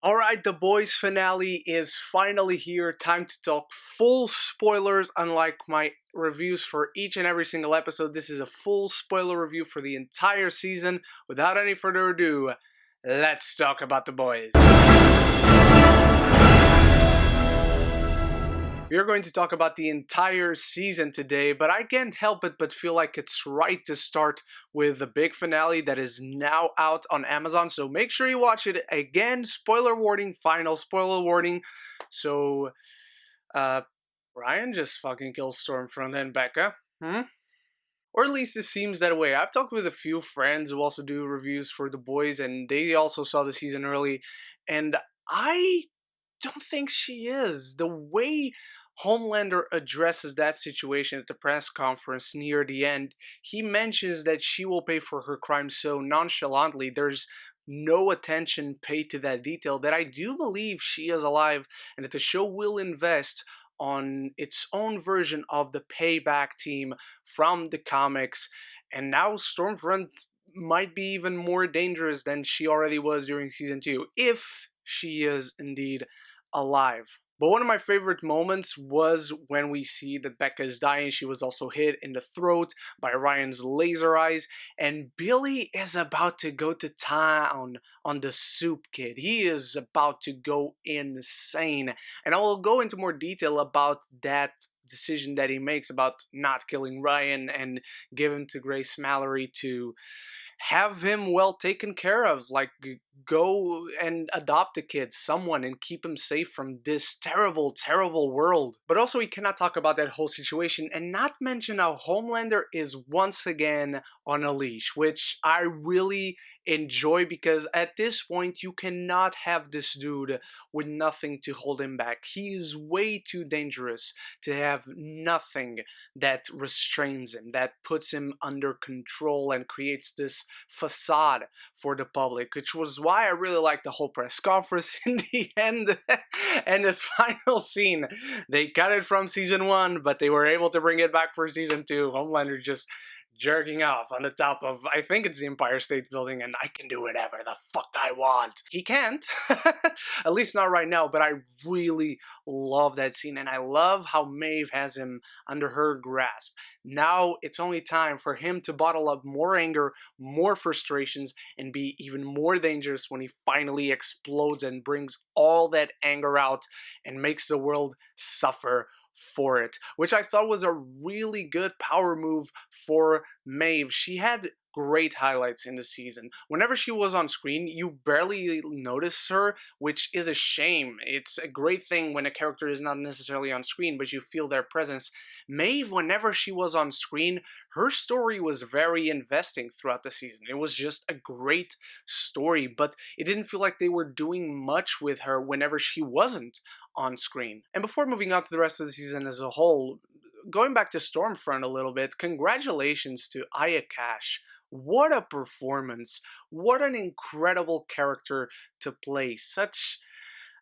Alright, The Boys finale is finally here. Time to talk full spoilers. Unlike my reviews for each and every single episode, this is a full spoiler review for the entire season. Without any further ado, let's talk about The Boys. We are going to talk about the entire season today, but I can't help it but feel like it's right to start with the big finale that is now out on Amazon, so make sure you watch it. Again, spoiler warning, final spoiler warning. So, Ryan just fucking kills Stormfront and Becca, Or at least it seems that way. I've talked with a few friends who also do reviews for The Boys, and they also saw the season early, and I don't think she is. The way Homelander addresses that situation at the press conference near the end, he mentions that she will pay for her crime so nonchalantly. There's no attention paid to that detail that I do believe she is alive and that the show will invest on its own version of the payback team from the comics. And now Stormfront might be even more dangerous than she already was during season 2, if she is indeed alive. But one of my favorite moments was when we see that Becca is dying. She was also hit in the throat by Ryan's laser eyes, and Billy is about to go to town on the soup kid. He is about to go insane, and I will go into more detail about that decision that he makes about not killing Ryan and give him to Grace Mallory to have him well taken care of, like go and adopt a kid, someone, and keep him safe from this terrible, terrible world. But also we cannot talk about that whole situation and not mention how Homelander is once again on a leash, which I really enjoy, because at this point you cannot have this dude with nothing to hold him back. He is way too dangerous to have nothing that restrains him, that puts him under control and creates this facade for the public, which was why I really liked the whole press conference in the end. And this final scene, they cut it from season 1, but they were able to bring it back for season 2. Homelander just jerking off on the top of, I think it's the Empire State Building, and I can do whatever the fuck I want. He can't, at least not right now, but I really love that scene, and I love how Maeve has him under her grasp. Now it's only time for him to bottle up more anger, more frustrations, and be even more dangerous when he finally explodes and brings all that anger out and makes the world suffer for it, which I thought was a really good power move for Maeve. She had great highlights in the season. Whenever she was on screen, you barely notice her, which is a shame. It's a great thing when a character is not necessarily on screen, but you feel their presence. Maeve, whenever she was on screen, her story was very investing throughout the season. It was just a great story, but it didn't feel like they were doing much with her whenever she wasn't on screen. And before moving on to the rest of the season as a whole, going back to Stormfront a little bit, congratulations to Aya Cash. What a performance. What an incredible character to play. Such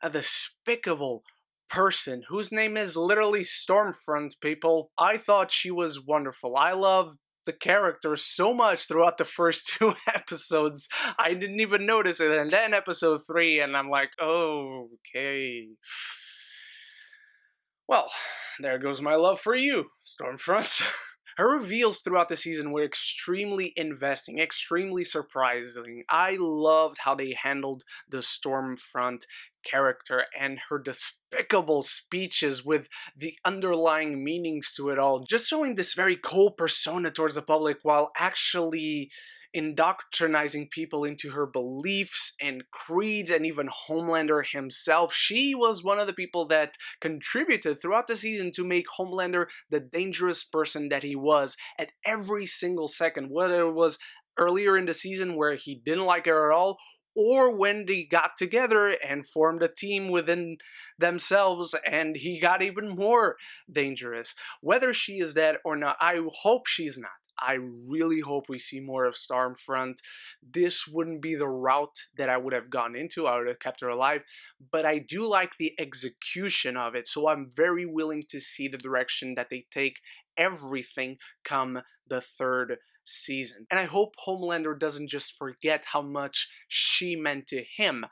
a despicable person whose name is literally Stormfront, people. I thought she was wonderful. I loved the character so much throughout the first 2 episodes. I didn't even notice it. And then episode 3, and I'm like, oh, okay. Well, there goes my love for you, Stormfront. Her reveals throughout the season were extremely investing, extremely surprising. I loved how they handled the Stormfront character and her despicable speeches with the underlying meanings to it all, just showing this very cold persona towards the public while actually indoctrinizing people into her beliefs and creeds, and even Homelander himself. She was one of the people that contributed throughout the season to make Homelander the dangerous person that he was at every single second, whether it was earlier in the season where he didn't like her at all, or when they got together and formed a team within themselves and he got even more dangerous. Whether she is dead or not, I hope she's not. I really hope we see more of Stormfront. This wouldn't be the route that I would have gone into. I would have kept her alive, but I do like the execution of it, so I'm very willing to see the direction that they take everything come the 3rd season. And I hope Homelander doesn't just forget how much she meant to him.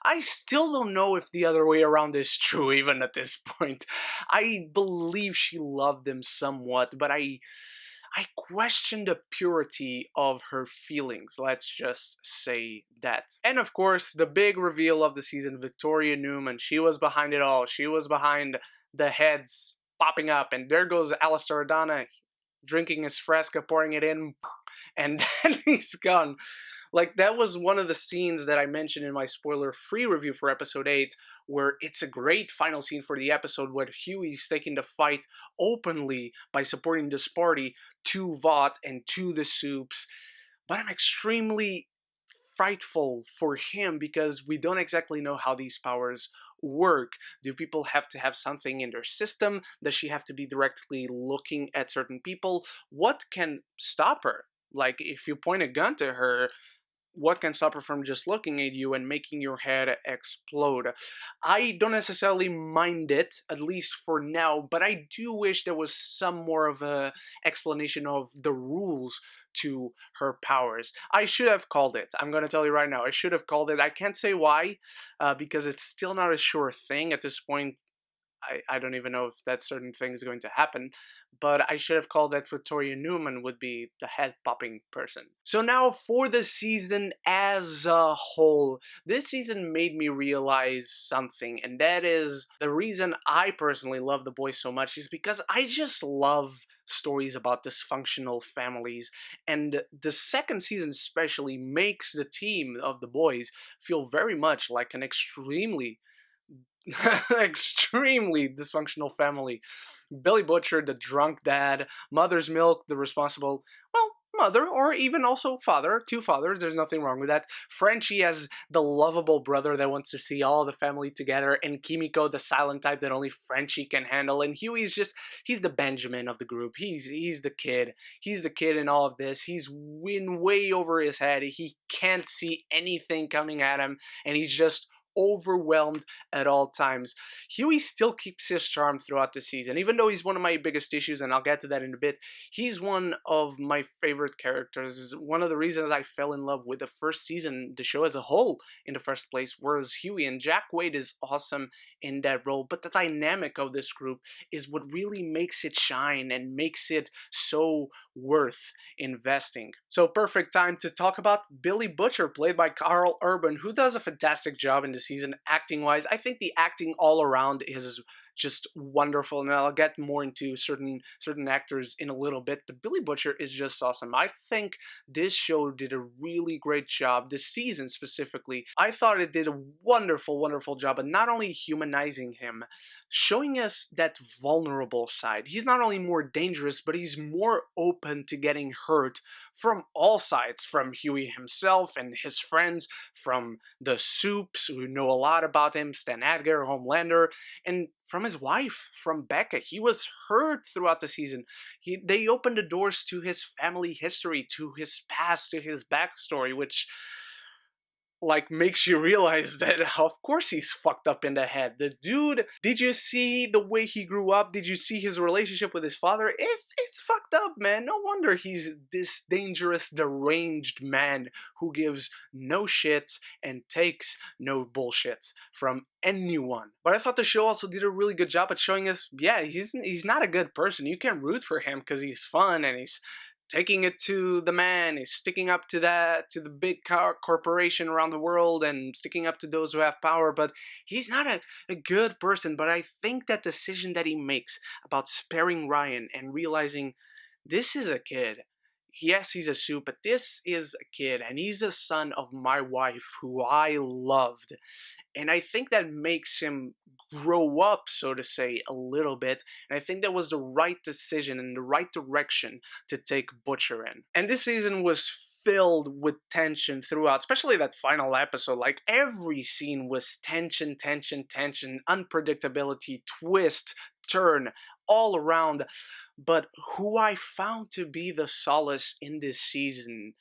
I still don't know if the other way around is true, even at this point. I believe she loved him somewhat, but I question the purity of her feelings, let's just say that. And of course, the big reveal of the season, Victoria Newman, she was behind it all. She was behind the heads popping up, and there goes Alistair Adana drinking his Fresca, pouring it in, and then he's gone. Like, that was one of the scenes that I mentioned in my spoiler-free review for episode 8, where it's a great final scene for the episode where Huey's taking the fight openly by supporting this party to Vought and to the Soups. But I'm extremely frightful for him because we don't exactly know how these powers work. Do people have to have something in their system? Does she have to be directly looking at certain people? What can stop her? Like, if you point a gun to her, what can stop her from just looking at you and making your head explode? I don't necessarily mind it, at least for now, but I do wish there was some more of a explanation of the rules to her powers. I should have called it. I'm going to tell you right now, I should have called it. I can't say why, because it's still not a sure thing at this point. I don't even know if that certain thing is going to happen, but I should have called that Victoria Newman would be the head-popping person. So now for the season as a whole, this season made me realize something, and that is the reason I personally love The Boys so much is because I just love stories about dysfunctional families, and the second season especially makes the team of The Boys feel very much like an extremely extremely dysfunctional family. Billy Butcher, the drunk dad, Mother's Milk, the responsible, well, mother, or even also father, two fathers, there's nothing wrong with that. Frenchie as the lovable brother that wants to see all the family together, and Kimiko, the silent type that only Frenchie can handle, and Huey's just, he's the Benjamin of the group. He's the kid. He's the kid in all of this. He's way over his head. He can't see anything coming at him, and he's just overwhelmed at all times. Huey still keeps his charm throughout the season, even though he's one of my biggest issues, and I'll get to that in a bit. He's one of my favorite characters. One of the reasons I fell in love with the first season, the show as a whole, in the first place, was Huey, and Jack Quaid is awesome in that role, but the dynamic of this group is what really makes it shine and makes it so worth investing. So perfect time to talk about Billy Butcher, played by Karl Urban, who does a fantastic job in the season acting wise. I think the acting all around is just wonderful, and I'll get more into certain actors in a little bit, but Billy Butcher is just awesome. I think this show did a really great job, this season specifically. I thought it did a wonderful job of not only humanizing him, showing us that vulnerable side. He's not only more dangerous, but he's more open to getting hurt from all sides, from Huey himself and his friends, from the Soups, who know a lot about him, Stan Edgar, Homelander, and from his wife, from Becca. He was hurt throughout the season. They opened the doors to his family history, to his past, to his backstory, which like makes you realize that of course he's fucked up in the head. The dude, did you see the way he grew up? Did you see his relationship with his father? It's fucked up, man. No wonder he's this dangerous, deranged man who gives no shits and takes no bullshits from anyone. But I thought the show also did a really good job at showing us, yeah, he's not a good person. You can root for him because he's fun and he's taking it to the man, he's sticking up to the big corporation around the world and sticking up to those who have power, but he's not a good person. But I think that decision that he makes about sparing Ryan and realizing this is a kid, yes, he's a Soup, but this is a kid, and he's the son of my wife who I loved. And I think that makes him grow up, so to say, a little bit. And I think that was the right decision and the right direction to take Butcher in. And this season was filled with tension throughout, especially that final episode. Like, every scene was tension, unpredictability, twist, turn, all around. But who I found to be the solace in this season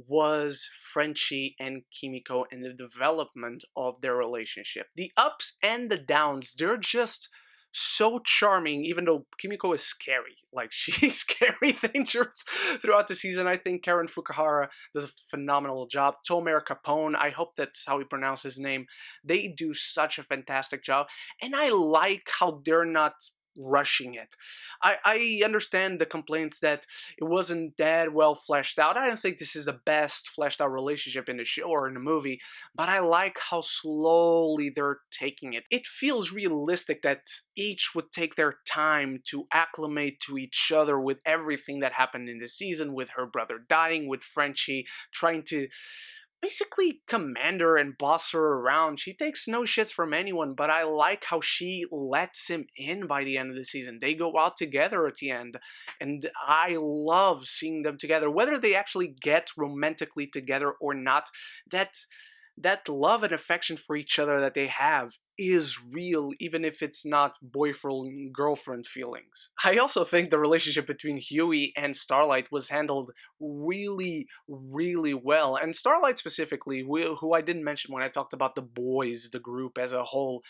was Frenchie and Kimiko and the development of their relationship. The ups and the downs, they're just so charming, even though Kimiko is scary. Like, she's scary, dangerous throughout the season. I think Karen Fukuhara does a phenomenal job. Tomer Capon, I hope that's how we pronounce his name. They do such a fantastic job. And I like how they're not rushing it. I understand the complaints that it wasn't that well fleshed out. I don't think this is the best fleshed out relationship in the show or in the movie, but I like how slowly they're taking it. It feels realistic that each would take their time to acclimate to each other with everything that happened in the season, with her brother dying, with Frenchie trying to basically command her and boss her around. She takes no shits from anyone, but I like how she lets him in by the end of the season. They go out together at the end, and I love seeing them together. Whether they actually get romantically together or not, that love and affection for each other that they have is real, even if it's not boyfriend girlfriend feelings. I also think the relationship between Huey and Starlight was handled really, really well. And Starlight specifically, who I didn't mention when I talked about the boys, the group as a whole,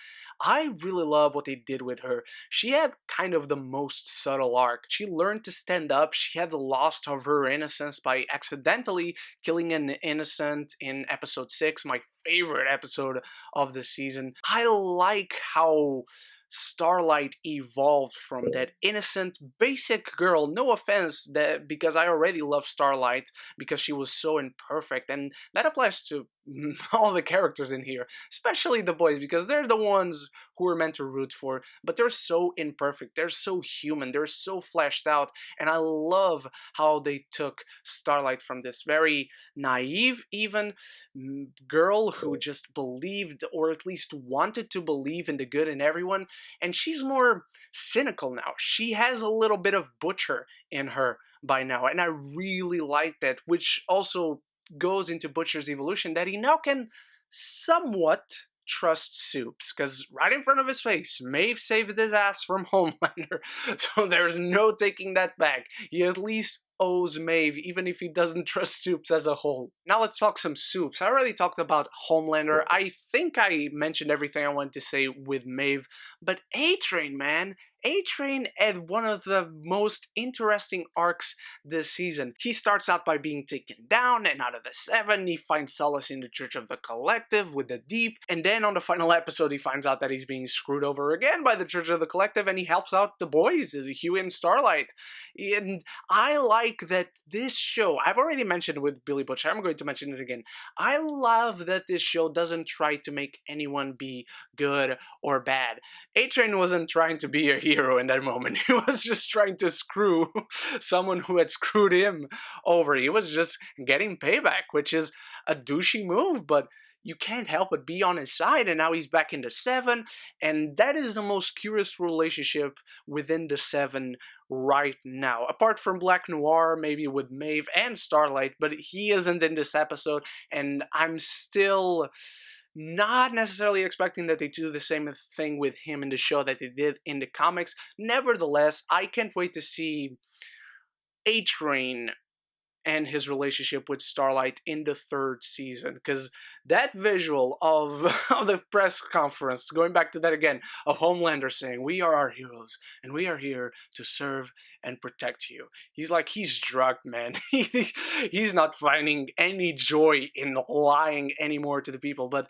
I really love what they did with her. She had kind of the most subtle arc. She learned to stand up. She had lost of her innocence by accidentally killing an innocent in episode 6, my favorite episode of the season. I like how Starlight evolved from that innocent, basic girl. No offense, that because I already love Starlight because she was so imperfect, and that applies to all the characters in here, especially the boys, because they're the ones who we're meant to root for. But they're so imperfect, they're so human, they're so fleshed out, and I love how they took Starlight from this very naive, even girl who just believed, or at least wanted to believe in the good in everyone, and she's more cynical now. She has a little bit of Butcher in her by now, and I really like that, which also goes into Butcher's evolution, that he now can somewhat trust Soups, because right in front of his face, Maeve saved his ass from Homelander, so there's no taking that back. He at least owes Maeve, even if he doesn't trust Soups as a whole. Now let's talk some Soups. I already talked about Homelander. I think I mentioned everything I wanted to say with Maeve, but A-Train, man. A-Train had one of the most interesting arcs this season. He starts out by being taken down, and out of the 7, he finds solace in the Church of the Collective with the Deep, and then on the final episode he finds out that he's being screwed over again by the Church of the Collective, and he helps out the boys, Huey and Starlight. And I like that this show, I've already mentioned with Billy Butcher, I'm going to mention it again, I love that this show doesn't try to make anyone be good or bad. A-Train wasn't trying to be a hero in that moment. He was just trying to screw someone who had screwed him over. He was just getting payback, which is a douchey move, but you can't help but be on his side, and now he's back in the 7, and that is the most curious relationship within the 7 right now. Apart from Black Noir, maybe with Maeve and Starlight, but he isn't in this episode, and I'm still not necessarily expecting that they do the same thing with him in the show that they did in the comics. Nevertheless, I can't wait to see A-Train and his relationship with Starlight in the 3rd season, because that visual of the press conference, going back to that again, of Homelander saying, "We are our heroes, and we are here to serve and protect you." He's drugged, man. He's not finding any joy in lying anymore to the people, but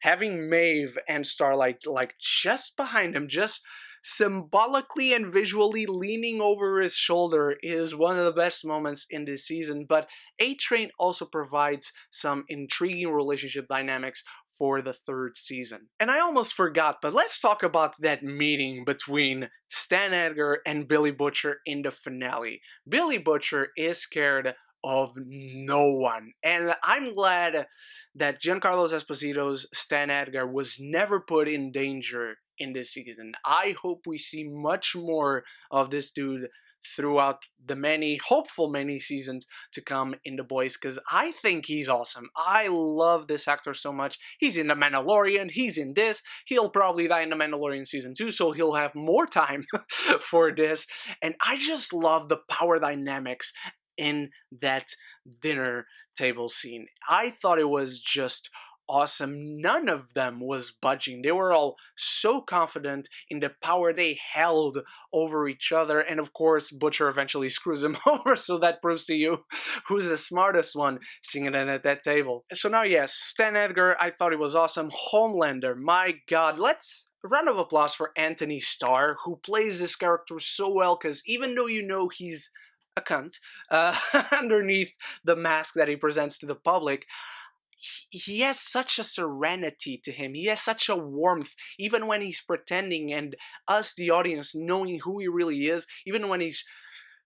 having Maeve and Starlight like just behind him, just symbolically and visually leaning over his shoulder, is one of the best moments in this season. But A-Train also provides some intriguing relationship dynamics for the 3rd season. And I almost forgot, but let's talk about that meeting between Stan Edgar and Billy Butcher in the finale. Billy Butcher is scared of no one, and I'm glad that Giancarlo Esposito's Stan Edgar was never put in danger in this season. I hope we see much more of this dude throughout the hopeful many seasons to come in The Boys, because I think he's awesome. I love this actor so much. He's in The Mandalorian, he's in this, he'll probably die in The Mandalorian season 2, so he'll have more time for this, and I just love the power dynamics in that dinner table scene. I thought it was just awesome. None of them was budging. They were all so confident in the power they held over each other. And of course, Butcher eventually screws him over. So that proves to you who's the smartest one singing at that table. So now, yes, Stan Edgar, I thought he was awesome. Homelander, my god. Let's a round of applause for Antony Starr, who plays this character so well, because even though you know he's a cunt underneath the mask that he presents to the public, he has such a serenity to him. He has such a warmth, even when he's pretending, and us, the audience, knowing who he really is, even when he's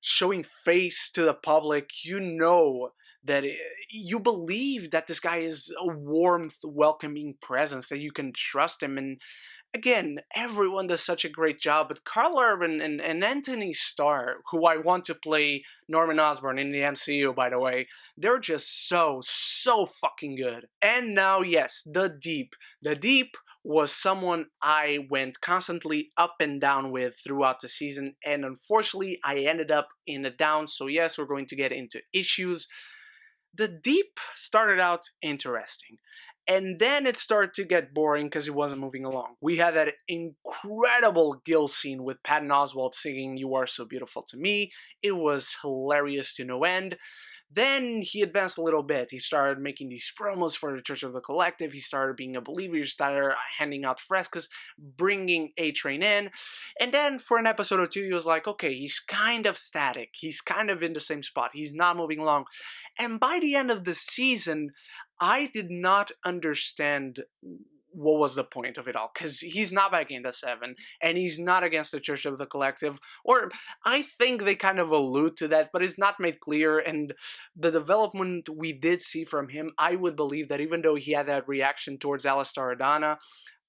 showing face to the public, you know that you believe that this guy is a warmth, welcoming presence, that you can trust him. And again, everyone does such a great job, but Karl Urban and Antony Starr, who I want to play Norman Osborn in the MCU, by the way, they're just so fucking good. And now, yes, The Deep. The Deep was someone I went constantly up and down with throughout the season, and unfortunately, I ended up in a down, so yes, we're going to get into issues. The Deep started out interesting. And then it started to get boring because it wasn't moving along. We had that incredible Gil scene with Patton Oswalt singing You Are So Beautiful to Me. It was hilarious to no end. Then he advanced a little bit. He started making these promos for the Church of the Collective. He started being a believer. He started handing out frescoes, bringing A-Train in. And then for an episode or two, he was like, okay, he's kind of static. He's kind of in the same spot. He's not moving along. And by the end of the season, I did not understand what was the point of it all, because he's not back in the 7, and he's not against the Church of the Collective, or I think they kind of allude to that, but it's not made clear, and the development we did see from him, I would believe that even though he had that reaction towards Alistar Adana,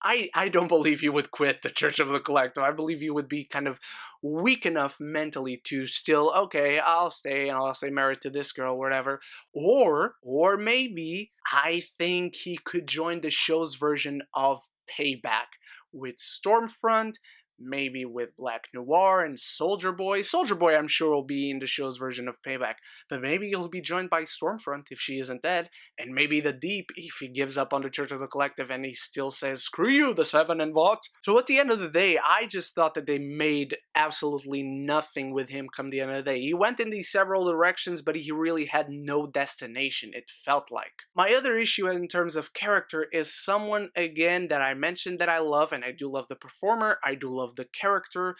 I don't believe he would quit the Church of the Collective. I believe he would be kind of weak enough mentally to still, okay, I'll stay and I'll stay married to this girl, whatever. Or maybe I think he could join the show's version of Payback with Stormfront, maybe with Black Noir and Soldier Boy. Soldier Boy, I'm sure, will be in the show's version of Payback, but maybe he'll be joined by Stormfront if she isn't dead, and maybe the Deep if he gives up on the Church of the Collective and he still says, screw you, the 7 and Vought. So at the end of the day, I just thought that they made absolutely nothing with him come the end of the day. He went in these several directions, but he really had no destination, it felt like. My other issue in terms of character is someone, again, that I mentioned that I love, and I do love the performer, I do love the character,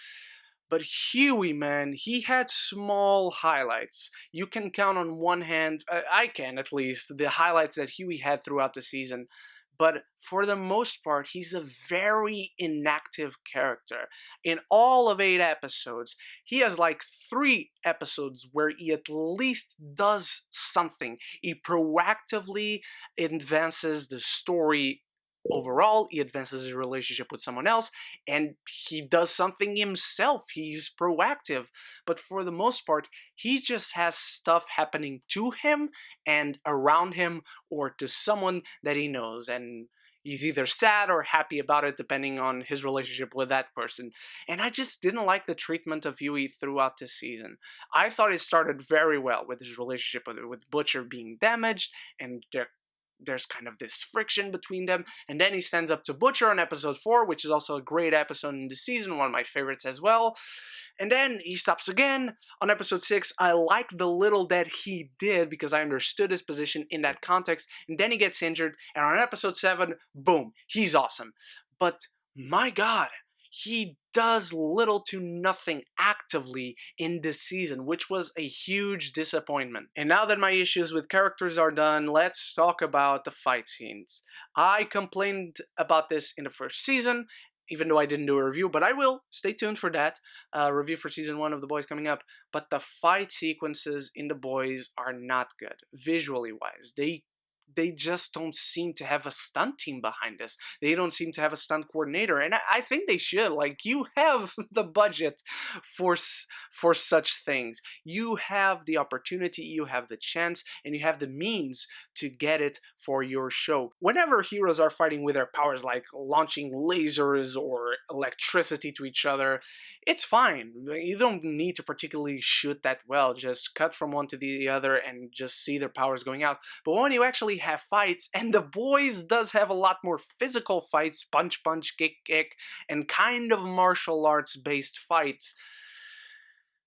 but Huey, man, he had small highlights. You can count on one hand, I can at least, the highlights that Huey had throughout the season. But for the most part, he's a very inactive character. In all of 8 episodes, he has like 3 episodes where he at least does something. He proactively advances the story overall, he advances his relationship with someone else, and he does something himself. He's proactive. But for the most part, he just has stuff happening to him and around him or to someone that he knows. And he's either sad or happy about it, depending on his relationship with that person. And I just didn't like the treatment of Huey throughout this season. I thought it started very well with his relationship with Butcher being damaged, and there's kind of this friction between them, and then he stands up to Butcher on episode 4, which is also a great episode in the season, one of my favorites as well. And then he stops again on episode 6. I like the little that he did because I understood his position in that context, and then he gets injured, and on episode 7, boom, he's awesome. But my god, he does little to nothing actively in this season, which was a huge disappointment. And now that my issues with characters are done, let's talk about the fight scenes. I complained about this in the first season, even though I didn't do a review, but I will. Stay tuned for that. Review for season 1 of The Boys coming up. But the fight sequences in The Boys are not good, visually wise. They just don't seem to have a stunt team behind this. They don't seem to have a stunt coordinator, and I think they should. Like, you have the budget for such things. You have the opportunity, you have the chance, and you have the means to get it for your show. Whenever heroes are fighting with their powers, like launching lasers or electricity to each other, it's fine. You don't need to particularly shoot that well. Just cut from one to the other and just see their powers going out. But when you actually really have fights, and The Boys does have a lot more physical fights, punch, punch, kick, kick, and kind of martial arts based fights.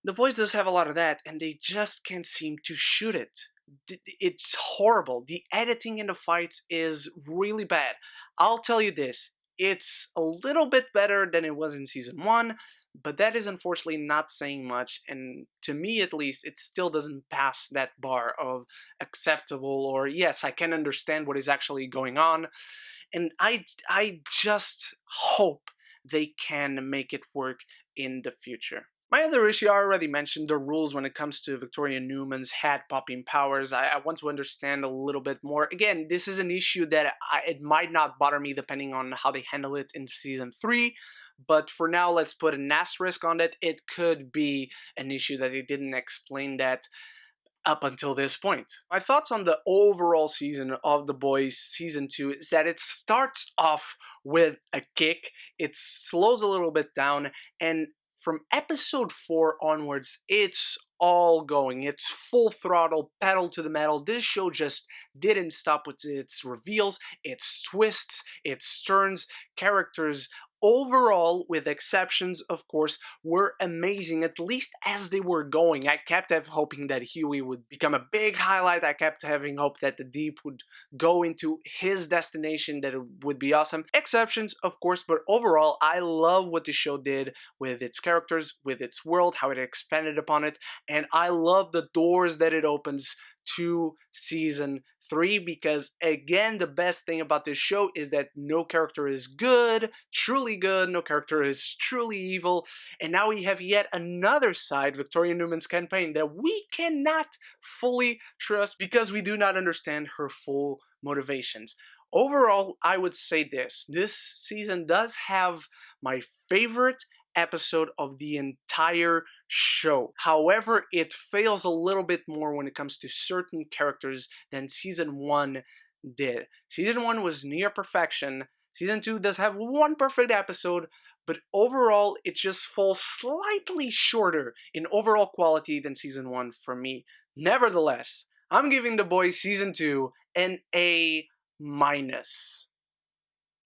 The Boys does have a lot of that, and they just can't seem to shoot it. It's horrible. The editing in the fights is really bad. I'll tell you this, it's a little bit better than it was in season 1, but that is unfortunately not saying much, and to me at least, it still doesn't pass that bar of acceptable, or yes, I can understand what is actually going on, and I just hope they can make it work in the future. My other issue, I already mentioned the rules when it comes to Victoria Newman's hat-popping powers. I want to understand a little bit more. Again, this is an issue that it might not bother me depending on how they handle it in Season 3, but for now, let's put an asterisk on it. It could be an issue that they didn't explain that up until this point. My thoughts on the overall season of The Boys Season 2 is that it starts off with a kick, it slows a little bit down, and from episode 4 onwards, it's all going. It's full throttle, pedal to the metal. This show just didn't stop with its reveals, its twists, its turns, characters. Overall, with exceptions, of course, were amazing, at least as they were going. I kept hoping that Huey would become a big highlight. I kept having hope that the Deep would go into his destination, that it would be awesome. Exceptions, of course, but overall, I love what the show did with its characters, with its world, how it expanded upon it, and I love the doors that it opens to season 3, because again, the best thing about this show is that no character is good, no character is truly evil, and now we have yet another side, Victoria Newman's campaign, that we cannot fully trust because we do not understand her full motivations. Overall, I would say this season does have my favorite episode of the entire show. However, it fails a little bit more when it comes to certain characters than season 1 did. Season 1 was near perfection. Season 2 does have one perfect episode, but overall it just falls slightly shorter in overall quality than season 1 for me. Nevertheless, I'm giving The Boys season 2 an A-.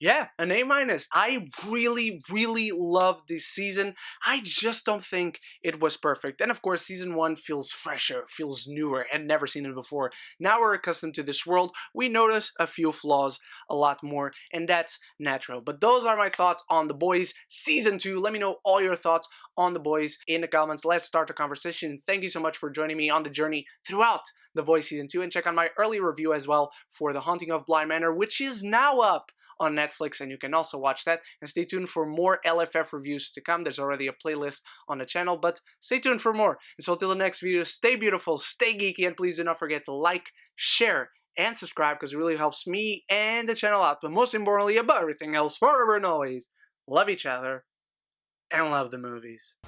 Yeah, an A-. I really, really loved this season. I just don't think it was perfect. And of course, season 1 feels fresher, feels newer, and never seen it before. Now we're accustomed to this world, we notice a few flaws a lot more, and that's natural. But those are my thoughts on The Boys season 2. Let me know all your thoughts on The Boys in the comments. Let's start the conversation. Thank you so much for joining me on the journey throughout The Boys season 2, and check out my early review as well for The Haunting of Bly Manor, which is now up on Netflix, and you can also watch that. And stay tuned for more LFF reviews to come. There's already a playlist on the channel, but stay tuned for more. And so until the next video, stay beautiful, stay geeky, and please do not forget to like, share, and subscribe, because it really helps me and the channel out. But most importantly, above everything else, forever and always, love each other and love the movies.